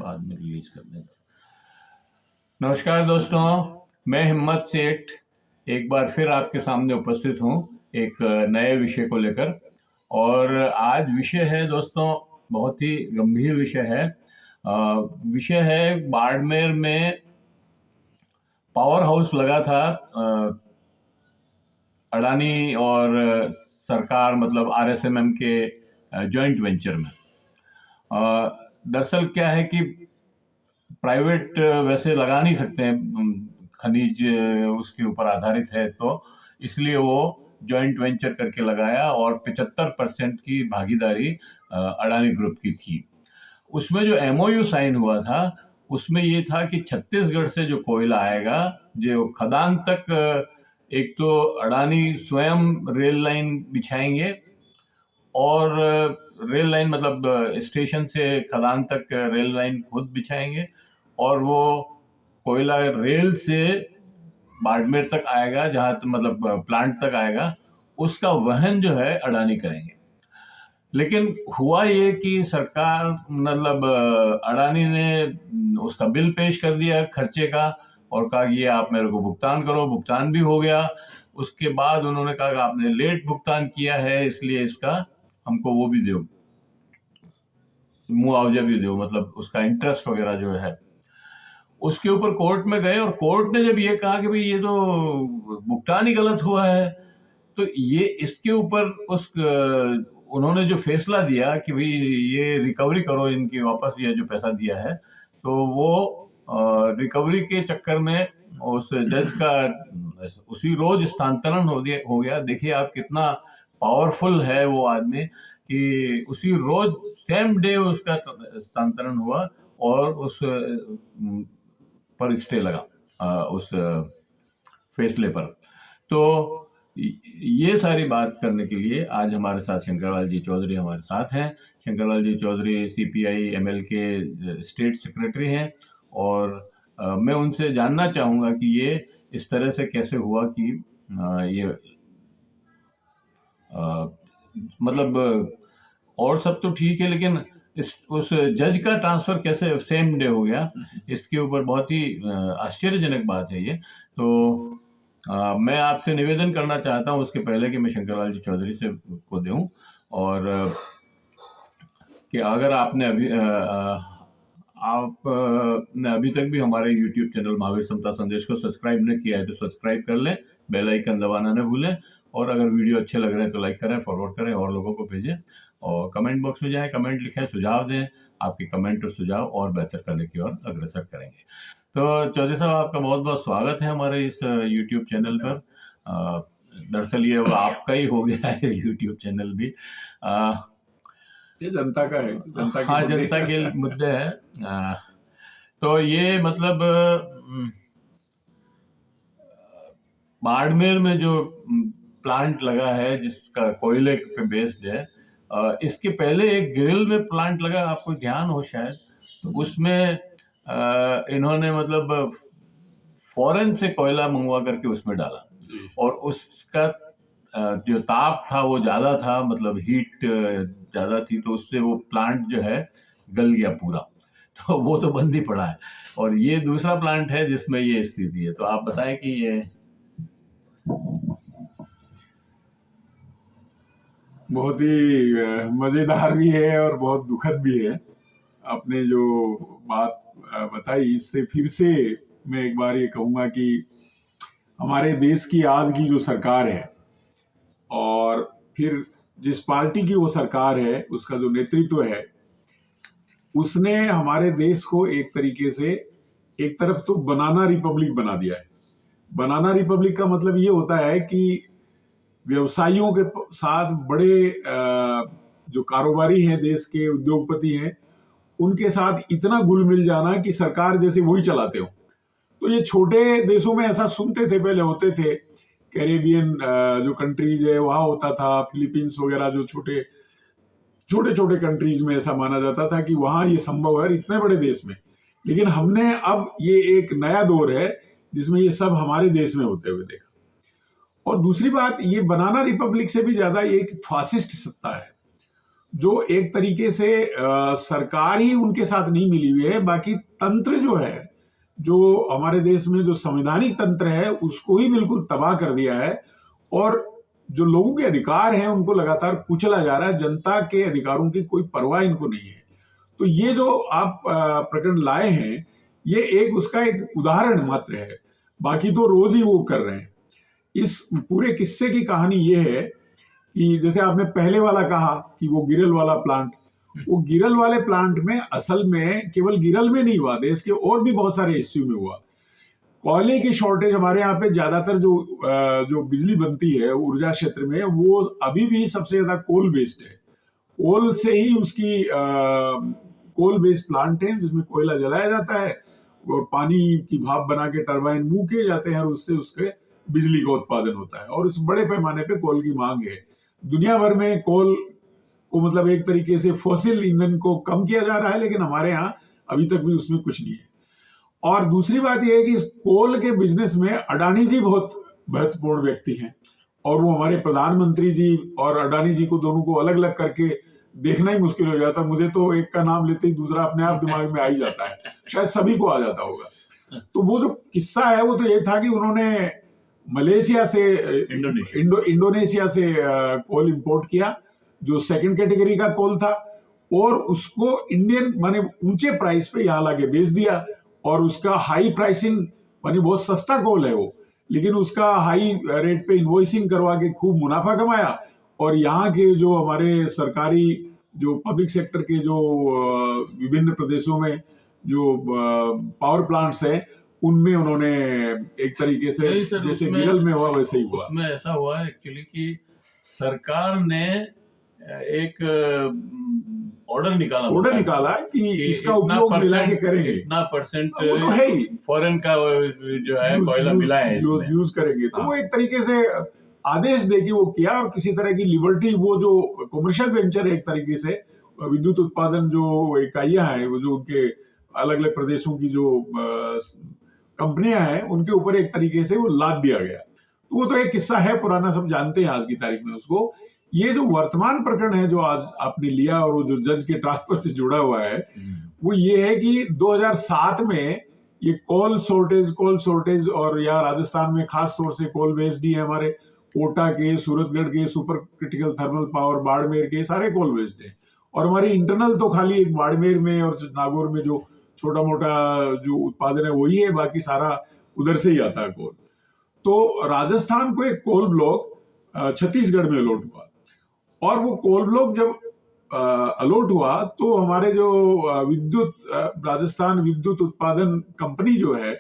बाद में रिलीज कर देंगे। नमस्कार दोस्तों, मैं हिम्मत सेठ एक बार फिर आपके सामने उपस्थित हूँ एक नए विषय को लेकर। और आज विषय है दोस्तों, बहुत ही गंभीर विषय है। विषय है बाड़मेर में पावर हाउस लगा था अडानी और सरकार, मतलब आरएसएमएम के जॉइंट वेंचर में। दरअसल क्या है कि प्राइवेट वैसे लगा नहीं सकते हैं, खनिज उसके ऊपर आधारित है, तो इसलिए वो जॉइंट वेंचर करके लगाया और 75% की भागीदारी अडानी ग्रुप की थी। उसमें जो एमओयू साइन हुआ था उसमें ये था कि छत्तीसगढ़ से जो कोयला आएगा, जो खदान तक, एक तो अडानी स्वयं रेल लाइन बिछाएंगे, और रेल लाइन मतलब स्टेशन से खदान तक रेल लाइन खुद बिछाएंगे, और वो कोयला रेल से बाड़मेर तक आएगा, जहाँ मतलब प्लांट तक आएगा, उसका वहन जो है अडानी करेंगे। लेकिन हुआ ये कि सरकार मतलब अडानी ने उसका बिल पेश कर दिया खर्चे का और कहा कि ये आप मेरे को भुगतान करो। भुगतान भी हो गया। उसके बाद उन्होंने कहा कि आपने लेट भुगतान किया है, इसलिए इसका हमको वो भी दो, मुआवजा भी दो, मतलब उसका इंटरेस्ट वगैरह जो है। उसके ऊपर कोर्ट में गए और कोर्ट ने जब ये कहा कि भाई ये तो भुगतान ही गलत हुआ है, तो ये इसके ऊपर उस उन्होंने जो फैसला दिया कि भाई ये रिकवरी करो इनकी वापस, ये जो पैसा दिया है, तो वो रिकवरी के चक्कर में उस जज का उसी रोज स्थानांतरण हो गया। देखिए आप कितना पावरफुल है वो आदमी कि उसी रोज सेम डे उसका स्थानांतरण हुआ और उस पर स्टे लगा उस फैसले पर। तो ये सारी बात करने के लिए आज हमारे साथ शंकरलाल जी चौधरी हमारे साथ हैं। शंकरलाल जी चौधरी सीपीआई एमएल के स्टेट सेक्रेटरी हैं, और मैं उनसे जानना चाहूँगा कि ये इस तरह से कैसे हुआ कि ये मतलब और सब तो ठीक है, लेकिन उस जज का ट्रांसफर कैसे सेम डे हो गया, इसके ऊपर बहुत ही आश्चर्यजनक बात है ये। तो मैं आपसे निवेदन करना चाहता हूँ उसके पहले कि मैं शंकरलाल जी चौधरी से को दूं, और कि अगर आपने अभी तक भी हमारे YouTube चैनल महावीर समता संदेश को सब्सक्राइब न किया है तो सब्सक्राइब कर लें, बेल आइकन दबाना न भूलें, और अगर वीडियो अच्छे लग रहे हैं तो लाइक करें, फॉरवर्ड करें और लोगों को भेजें, और कमेंट बॉक्स में जाएं, कमेंट लिखें, सुझाव दें। आपके कमेंट और सुझाव और बेहतर करने की ओर अग्रसर करेंगे। तो चौधरी साहब, आपका बहुत बहुत स्वागत है हमारे इस YouTube चैनल पर। दरअसल ये आपका ही हो गया है YouTube चैनल भी। ये जनता का है, जनता के मुद्दे हैं। तो ये मतलब बाड़मेर में जो प्लांट लगा है जिसका कोयले पे बेस्ड है, इसके पहले एक गिरिल में प्लांट लगा, आपको ध्यान हो शायद, तो उसमें इन्होंने मतलब फॉरेन से कोयला मंगवा करके उसमें डाला, और उसका जो ताप था वो ज्यादा था, मतलब हीट ज्यादा थी, तो उससे वो प्लांट जो है गल गया पूरा, तो वो तो बंद ही पड़ा है। और ये दूसरा प्लांट है जिसमें ये स्थिति है। तो आप बताएं कि ये बहुत ही मजेदार भी है और बहुत दुखद भी है। आपने जो बात बताई, इससे फिर से मैं एक बार ये कहूंगा कि हमारे देश की आज की जो सरकार है, और फिर जिस पार्टी की वो सरकार है, उसका जो नेतृत्व है, उसने हमारे देश को एक तरीके से एक तरफ तो बनाना रिपब्लिक बना दिया है। बनाना रिपब्लिक का मतलब ये होता है कि व्यवसायियों के साथ बड़े जो कारोबारी हैं, देश के उद्योगपति हैं, उनके साथ इतना घुल मिल जाना कि सरकार जैसे वही चलाते हो। तो ये छोटे देशों में ऐसा सुनते थे, पहले होते थे, कैरेबियन जो कंट्रीज है वहां होता था, फिलीपींस वगैरह जो छोटे छोटे कंट्रीज में ऐसा माना जाता था कि वहां ये संभव है इतने बड़े देश में। लेकिन हमने अब ये एक नया दौर है जिसमें ये सब हमारे देश में होते हुए देखा। और दूसरी बात, ये बनाना रिपब्लिक से भी ज्यादा ये एक फासिस्ट सत्ता है। जो एक तरीके से सरकार ही उनके साथ नहीं मिली हुई है, बाकी तंत्र जो है, जो हमारे देश में जो संवैधानिक तंत्र है, उसको ही बिल्कुल तबाह कर दिया है। और जो लोगों के अधिकार हैं उनको लगातार कुचला जा रहा है। जनता के अधिकारों की कोई परवाह इनको नहीं है। तो ये जो आप प्रकरण लाए हैं, ये एक उसका एक उदाहरण मात्र है, बाकी तो रोज ही वो कर रहे हैं। इस पूरे किस्से की कहानी ये है कि जैसे आपने पहले वाला कहा कि वो गिरल वाला प्लांट, वो गिरल वाले प्लांट में असल में केवल गिरल में नहीं हुआ, देश के और भी बहुत सारे इश्यू में हुआ। कोयले की शॉर्टेज हमारे यहाँ पे ज्यादातर जो बिजली बनती है ऊर्जा क्षेत्र में, वो अभी भी सबसे ज्यादा कोल बेस्ड है। कोल से ही उसकी कोल बेस्ड प्लांट है जिसमें कोयला जलाया जाता है और पानी की भाप बना के टरबाइन मूव किए जाते हैं और उससे उसके बिजली का उत्पादन होता है। और उस बड़े पैमाने पे कोल की मांग है। दुनिया भर में कोल को मतलब एक तरीके से फॉसिल ईंधन को कम किया जा रहा है, लेकिन हमारे यहाँ अभी तक भी उसमें कुछ नहीं है। और दूसरी बात यह है कि इस कोल के बिजनेस में अडानी जी बहुत महत्वपूर्ण व्यक्ति हैं, और वो हमारे प्रधानमंत्री जी और अडानी जी को दोनों को अलग अलग करके देखना ही मुश्किल हो जाता। मुझे तो एक का नाम लेते ही दूसरा अपने आप दिमाग में आ ही जाता है, शायद सभी को आ जाता होगा। तो वो जो किस्सा है वो तो ये था कि उन्होंने मलेशिया से इंडोनेशिया से कोल इंपोर्ट किया, जो सेकंड कैटेगरी का कोल था, और उसको इंडियन माने ऊंचे प्राइस पे यहाँ लाके बेच दिया। और उसका हाई प्राइसिंग माने बहुत सस्ता कोल है वो, लेकिन उसका हाई रेट पे इन्वॉइसिंग करवा के खूब मुनाफा कमाया। और यहाँ के जो हमारे सरकारी जो पब्लिक सेक्टर के जो विभिन्न प्रदेशों में जो पावर प्लांट्स है, उनमें उन्होंने एक तरीके से जैसे गिरल में हुआ वैसे ही हुआ। उसमें ऐसा हुआ एक्चुअली कि सरकार ने एक ऑर्डर निकाला कि इसका उपयोग मिला के करेंगे, इतना परसेंट तो है ही फॉरेन का जो है कोयला मिला है यूज करेंगे। तो वो एक तरीके से आदेश दे के वो किया, और किसी तरह की लिबर्टी, वो जो कमर्शियल वेंचर है एक तरीके से विद्युत उत्पादन जो इकाइयां हैं, वो जो उनके अलग अलग प्रदेशों की जो कंपनियां हैं, उनके ऊपर एक तरीके से वो लाद दिया गया। तो वो तो एक किस्सा है पुराना, सब जानते हैं आज की तारीख में उसको। ये जो वर्तमान प्रकरण है जो आज आपने लिया और वो जो जज के ट्रांसफर से जुड़ा हुआ है, वो ये है कि 2007 में ये कोल शॉर्टेज और या राजस्थान में खास तौर से कोल बेस्ड ही है, हमारे कोटा के, सूरतगढ़ के super critical thermal power, Barmer के सारे कोल बेस्ड है। और हमारी इंटरनल तो खाली एक बाड़मेर में और नागौर में जो छोटा मोटा जो उत्पादन है वही है, बाकी सारा उधर से ही आता है कोल। तो राजस्थान को एक कोल ब्लॉक छत्तीसगढ़ में अलॉट हुआ, और वो कोल ब्लॉक जब अलॉट हुआ तो हमारे जो राजस्थान विद्युत उत्पादन कंपनी जो है,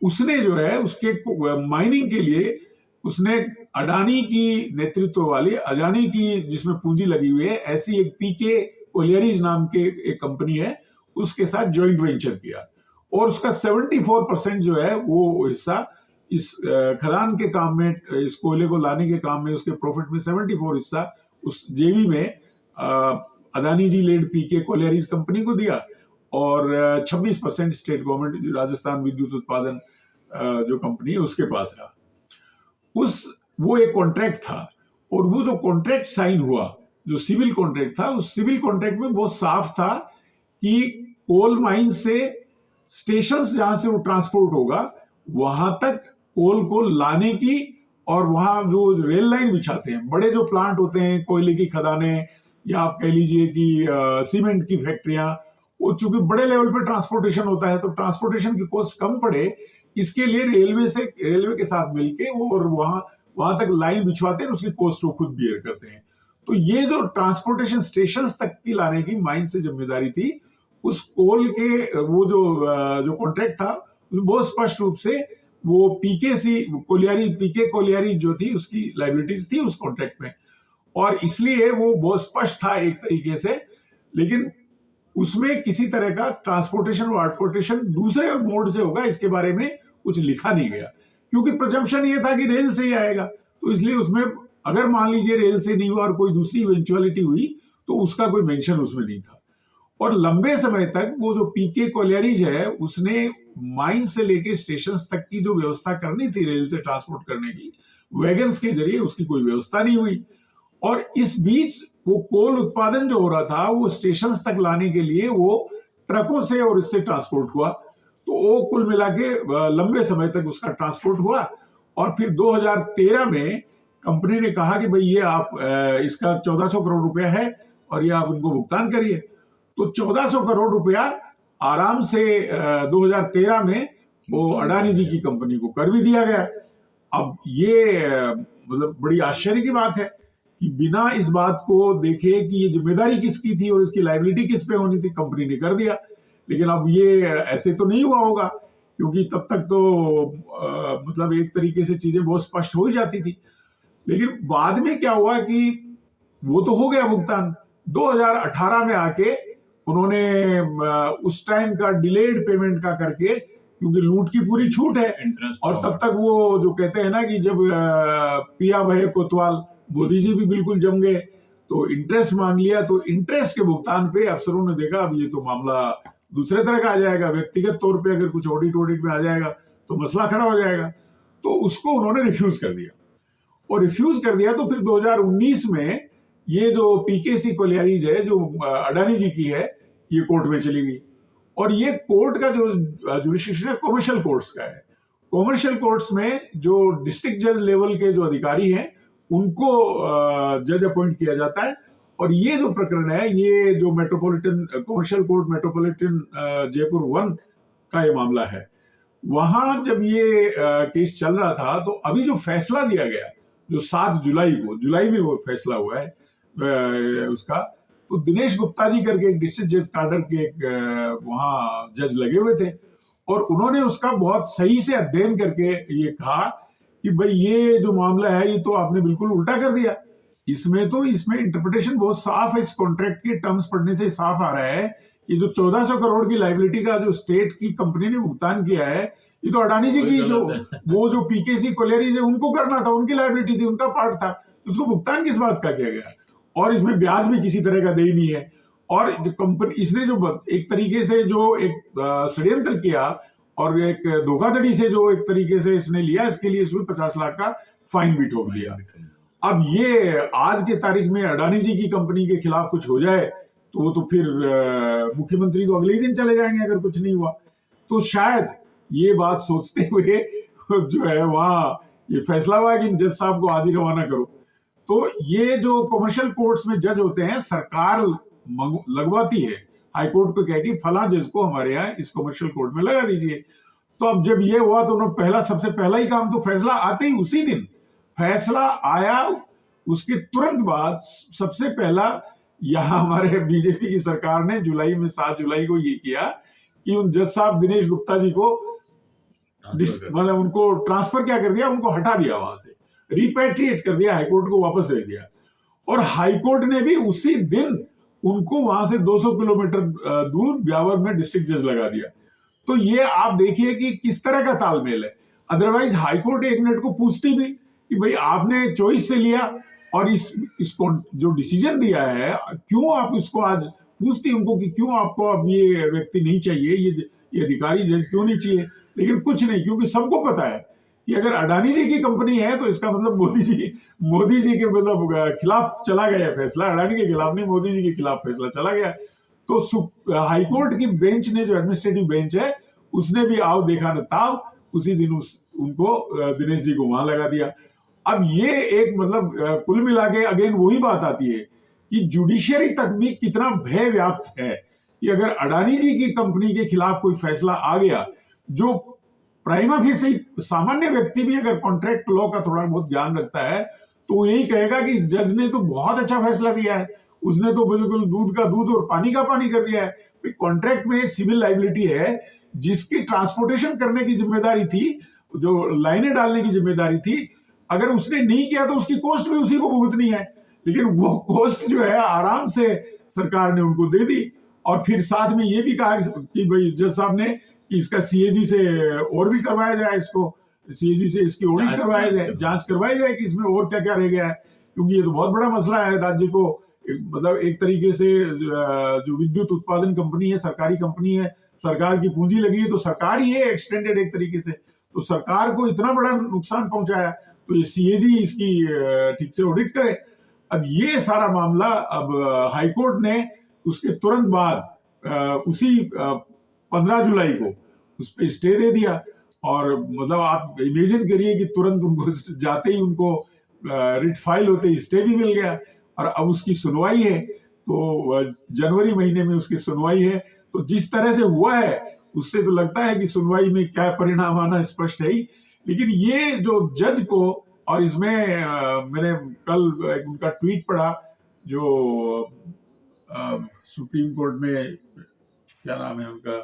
उसने जो है उसके माइनिंग के लिए उसने अडानी की नेतृत्व वाली, अडानी की जिसमें पूंजी लगी हुई है, ऐसी एक पीके कोलियरीज नाम के एक कंपनी है, उसके साथ जॉइंट वेंचर किया। और उसका 74% जो है वो हिस्सा इस खदान के काम में, इस कोयले को लाने के काम में, उसके प्रॉफिट में 74 हिस्सा उस जेवी में अदानी जी लेड पीके कोलियरीज कंपनी को दिया, और 26% स्टेट गवर्नमेंट राजस्थान विद्युत उत्पादन जो कंपनी है उसके पास रहा। वो एक कॉन्ट्रैक्ट था, और वो जो कॉन्ट्रैक्ट साइन हुआ, जो सिविल कॉन्ट्रैक्ट था, उस सिविल कॉन्ट्रैक्ट में बहुत साफ था कि कोल माइन से स्टेशंस जहां से वो ट्रांसपोर्ट होगा वहां तक कोल को लाने की, और वहां जो रेल लाइन बिछाते हैं, बड़े जो प्लांट होते हैं, कोयले की खदानें या आप कह लीजिए कि सीमेंट की फैक्ट्रियां, वो चूंकि बड़े लेवल पे ट्रांसपोर्टेशन होता है तो ट्रांसपोर्टेशन की कॉस्ट कम पड़े, इसके लिए रेलवे के साथ मिलके वो और वहां तक लाइन बिछवाते हैं, उसकी कॉस्ट वो खुद बियर करते हैं। तो ये जो ट्रांसपोर्टेशन स्टेशन तक की लाने की माइन से जिम्मेदारी थी, उस कोल के वो जो कॉन्ट्रैक्ट था बहुत स्पष्ट रूप से वो पीके कोलियारी जो थी उसकी लाइबिलिटीज थी उस कॉन्ट्रैक्ट में, और इसलिए वो बहुत स्पष्ट था एक तरीके से। लेकिन उसमें किसी तरह का ट्रांसपोर्टेशन दूसरे मोड से होगा, इसके बारे में कुछ लिखा नहीं गया, क्योंकि प्रजम्पशन ये था कि रेल से ही आएगा। तो इसलिए उसमें अगर मान लीजिए रेल से नहीं हुआ और कोई दूसरी इवेंचुअलिटी हुई तो उसका कोई मेंशन उसमें नहीं था। और लंबे समय तक वो जो पीके कोलियरीज है, उसने माइन से लेके स्टेशन तक की जो व्यवस्था करनी थी रेल से ट्रांसपोर्ट करने की, वैगन्स के जरिए उसकी कोई व्यवस्था नहीं हुई। और इस बीच वो कोल उत्पादन जो हो रहा था वो स्टेशन तक लाने के लिए वो ट्रकों से और इससे ट्रांसपोर्ट हुआ। तो वो कुल मिला के लंबे समय तक उसका ट्रांसपोर्ट हुआ। और फिर 2013 में कंपनी ने कहा कि भाई ये आप इसका 1400 करोड़ रुपया है और ये आप उनको भुगतान करिए। तो 1400 करोड़ रुपया आराम से 2013 में वो अडानी जी की कंपनी को कर भी दिया गया। अब ये मतलब बड़ी आश्चर्य की बात है कि बिना इस बात को देखे कि ये जिम्मेदारी किसकी थी और इसकी लायबिलिटी किस पे होनी थी, कंपनी ने कर दिया। लेकिन अब ये ऐसे तो नहीं हुआ होगा, क्योंकि तब तक तो मतलब एक तरीके से चीजें बहुत स्पष्ट हो ही जाती थी। लेकिन बाद में क्या हुआ कि वो तो हो गया भुगतान। 2018 में आके उन्होंने उस टाइम का डिलेड पेमेंट का करके, क्योंकि लूट की पूरी छूट है, और तब तक वो जो कहते हैं ना कि जब पिया भये कोतवाल, मोदी जी भी बिल्कुल जम गए, तो इंटरेस्ट मांग लिया। तो इंटरेस्ट के भुगतान पे अफसरों ने देखा अब ये तो मामला दूसरे तरह का आ जाएगा, व्यक्तिगत तौर पे अगर कुछ ऑडिट में आ जाएगा तो मसला खड़ा हो जाएगा। तो उसको उन्होंने रिफ्यूज कर दिया। और रिफ्यूज कर दिया तो फिर 2019 में ये जो पीकेसी कोलियारीज है जो अडानी जी की है, ये कोर्ट में चली गई। और ये कोर्ट का जो जुरिस्डिक्शन है कॉमर्शियल कोर्ट्स का है। कॉमर्शियल कोर्ट्स में जो डिस्ट्रिक्ट जज लेवल के जो अधिकारी हैं उनको जज अपॉइंट किया जाता है। और ये जो प्रकरण है, ये जो metropolitan commercial court metropolitan Jaipur 1 का ये मामला है, वहां जब ये केस चल रहा था तो अभी जो फैसला दिया गया जो 7 जुलाई को, जुलाई में वो फैसला हुआ है उसका, तो दिनेश गुप्ता जी करके एक डिस्ट्रिक्ट जज काडर के एक वहां जज लगे हुए थे, और उन्होंने उसका बहुत सही से अध्ययन करके ये कहा कि भाई ये जो मामला है ये तो आपने बिल्कुल उल्टा कर दिया। इसमें इंटरप्रिटेशन बहुत साफ है। इस कॉन्ट्रैक्ट के टर्म्स पढ़ने से साफ आ रहा है कि जो 1400 करोड़ की लायबिलिटी का जो स्टेट की कंपनी ने भुगतान किया है, ये तो अडानी जी की जो पीकेसी कोलियरीज है उनको करना था, उनकी लायबिलिटी थी, उनका पार्ट था। उसको भुगतान किस बात का किया गया? और इसमें ब्याज भी किसी तरह का दे ही नहीं है। और जो कंपनी इसने जो एक तरीके से जो एक षड्यंत्र किया और एक धोखाधड़ी से जो एक तरीके से इसने लिया, इसके लिए इसमें 50 लाख का फाइन भी ठोक दिया। अब ये आज के तारीख में अडानी जी की कंपनी के खिलाफ कुछ हो जाए तो वो तो फिर मुख्यमंत्री तो अगले ही दिन चले जाएंगे अगर कुछ नहीं हुआ। तो शायद ये बात सोचते हुए जो है वहां ये फैसला हुआ कि जज साहब को आज ही रवाना करो। तो ये जो कमर्शियल कोर्ट्स में जज होते हैं, सरकार लगवाती है, हाईकोर्ट को कह कि फला जज को हमारे यहाँ इस कमर्शियल कोर्ट में लगा दीजिए। तो अब जब ये हुआ तो उन्होंने सबसे पहला ही काम, तो फैसला आते ही उसी दिन फैसला आया, उसके तुरंत बाद सबसे पहला यहाँ हमारे बीजेपी की सरकार ने जुलाई में 7 जुलाई को ये किया कि उन जज साहब दिनेश गुप्ता जी को मतलब उनको ट्रांसफर क्या कर दिया, उनको हटा दिया, वहां से रिपैट्रिएट कर दिया, हाईकोर्ट को वापस दे दिया। और हाईकोर्ट ने भी उसी दिन उनको वहां से 200 किलोमीटर दूर ब्यावर में डिस्ट्रिक्ट जज लगा दिया। तो ये आप देखिए कि किस तरह का तालमेल है। अदरवाइज हाईकोर्ट एक मिनट को पूछती भी कि भाई आपने चॉइस से लिया और इसको जो डिसीजन दिया है क्यों आप इसको आज पूछती उनको कि क्यों आपको अब ये व्यक्ति नहीं चाहिए, ये अधिकारी जज क्यों नहीं चाहिए। लेकिन कुछ नहीं, क्योंकि सबको पता है कि अगर अडानी जी की कंपनी है तो इसका मतलब मोदी जी के मतलब खिलाफ चला गया फैसला, अडानी के खिलाफ नहीं, मोदी जी के खिलाफ फैसला चला गया। तो हाईकोर्ट की बेंच ने, जो एडमिनिस्ट्रेटिव बेंच है, उसने भी आओ देखा न ताव, उसी दिन उनको दिनेश जी को वहां लगा दिया। अब ये एक मतलब कुल मिला के अगेन वही बात आती है कि जुडिशियरी तक भी कितना भय व्याप्त है कि अगर अडानी जी की कंपनी के खिलाफ कोई फैसला आ गया, जो प्राइमा फेसी सामान्य व्यक्ति भी अगर कॉन्ट्रैक्ट लॉ का थोड़ा बहुत ज्ञान रखता है तो वो यही कहेगा कि इस जज ने तो बहुत अच्छा फैसला दिया है, उसने तो बिल्कुल दूध का दूध और पानी का पानी कर दिया है। कॉन्ट्रैक्ट में सिविल लायबिलिटी है, जिसकी ट्रांसपोर्टेशन करने की जिम्मेदारी थी, जो लाइनें डालने की जिम्मेदारी थी, अगर उसने नहीं किया तो उसकी कॉस्ट भी उसी को भुगतनी है। लेकिन वो कॉस्ट जो है आराम से सरकार ने उनको दे दी। और फिर साथ में ये भी कहा कि भाई जज साहब ने कि इसका सीएजी से और भी करवाया जाए, इसको सीएजी से इसकी ऑडिट करवाया जाए, जांच करवाई जाए कि इसमें और क्या क्या रह गया है, क्योंकि ये तो बहुत बड़ा मसला है राज्य को। मतलब एक तरीके से जो विद्युत उत्पादन कंपनी है, सरकारी कंपनी है, सरकार की पूंजी लगी है, तो सरकार ही है एक्सटेंडेड एक तरीके से, तो सरकार को इतना बड़ा नुकसान पहुंचाया, तो ये सीएजी इसकी ठीक से ऑडिट करे। अब ये सारा मामला अब हाईकोर्ट ने उसके तुरंत बाद उसी 15 जुलाई को उस पर स्टे दे दिया। और मतलब आप इमेजिन करिए कि तुरंत उनको जाते ही उनको रिट फाइल होते ही स्टे भी मिल गया, और अब उसकी सुनवाई है। तो जनवरी महीने में उसकी सुनवाई है। तो जिस तरह से हुआ है उससे तो लगता है कि सुनवाई में क्या परिणाम आना स्पष्ट है ही। लेकिन ये जो जज को, और इसमें मैंने कल उनका ट्वीट पढ़ा, जो सुप्रीम कोर्ट में क्या नाम है उनका,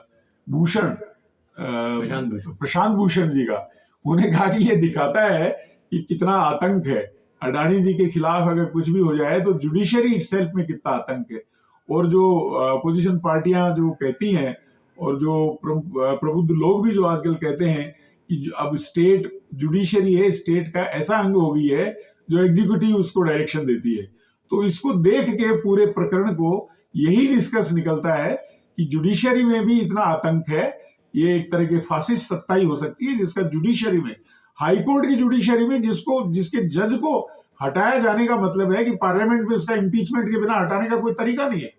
प्रशांत भूषण जी का, उन्हें कहा कि ये दिखाता है कि कितना आतंक है। अडानी जी के खिलाफ अगर कुछ भी हो जाए तो जुडिशरी इटसेल्फ में कितना आतंक है। और जो अपोजिशन पार्टियां जो कहती हैं, और जो प्रबुद्ध लोग भी जो आजकल कहते हैं कि अब स्टेट जुडिशरी है, स्टेट का ऐसा अंग हो गई है जो एग्जीक्यूटिव उसको डायरेक्शन देती है। तो इसको देख के पूरे प्रकरण को यही निष्कर्ष निकलता है कि जुडिशरी में भी इतना आतंक है। ये एक तरह की फासिस्ट सत्ता ही हो सकती है जिसका जुडिशरी में, हाईकोर्ट की जुडिशरी में, जिसके जज को हटाया जाने का मतलब है कि पार्लियामेंट में उसका इम्पीचमेंट के बिना हटाने का कोई तरीका नहीं है।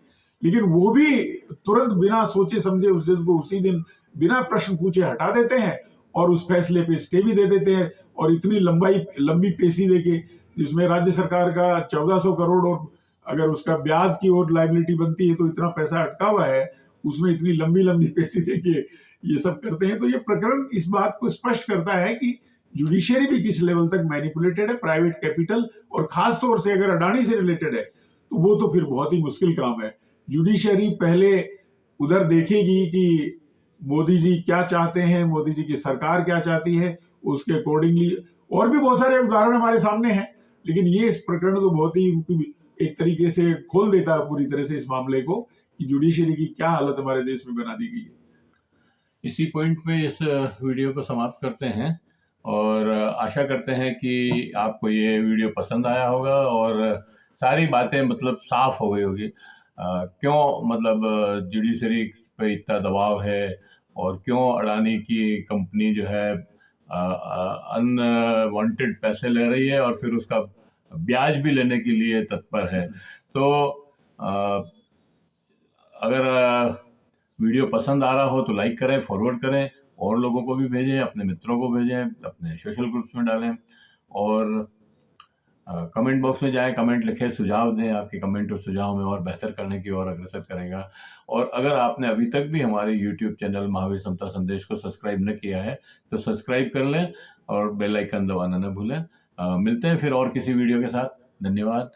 लेकिन वो भी तुरंत बिना सोचे समझे उस जज को उसी दिन बिना प्रश्न पूछे हटा देते हैं, और उस फैसले पे स्टे भी दे देते हैं। और इतनी लंबी पेशी देके, जिसमें राज्य सरकार का 1400 करोड़ और अगर उसका ब्याज की और लाइबिलिटी बनती है तो इतना पैसा अटका हुआ है, उसमें इतनी लंबी पेशी देके ये सब करते हैं। तो ये प्रकरण इस बात को स्पष्ट करता है कि जुडिशरी भी किस लेवल तक मैनिपुलेटेड है। प्राइवेट कैपिटल, और खास तौर से अगर अडानी से रिलेटेड है तो वो तो फिर बहुत ही मुश्किल काम है। जुडिशरी पहले उधर देखेगी कि मोदी जी क्या चाहते हैं, मोदी जी की सरकार क्या चाहती है, उसके अकॉर्डिंगली। और भी बहुत सारे उदाहरण हमारे सामने हैं, लेकिन ये इस प्रकरण तो बहुत ही एक तरीके से खोल देता है पूरी तरह से इस मामले को कि जुडिशरी की क्या हालत हमारे देश में बना दी गई है। इसी पॉइंट पे इस वीडियो को समाप्त करते हैं, और आशा करते हैं कि आपको ये वीडियो पसंद आया होगा और सारी बातें मतलब साफ हो गई होगी। क्यों मतलब जुडिशरी पे इतना दबाव है, और क्यों अडानी की कंपनी जो है अनवांटेड पैसे ले रही है और फिर उसका ब्याज भी लेने के लिए तत्पर है। तो अगर वीडियो पसंद आ रहा हो तो लाइक करें, फॉरवर्ड करें, और लोगों को भी भेजें, अपने मित्रों को भेजें, अपने सोशल ग्रुप्स में डालें, और कमेंट बॉक्स में जाएं, कमेंट लिखें, सुझाव दें। आपके कमेंट और सुझाव में और बेहतर करने की ओर अग्रसर करेगा। और अगर आपने अभी तक भी हमारे यूट्यूब चैनल महावीर समता संदेश को सब्सक्राइब न किया है तो सब्सक्राइब कर लें और बेल आइकन दबाना न भूलें। मिलते हैं फिर और किसी वीडियो के साथ। धन्यवाद।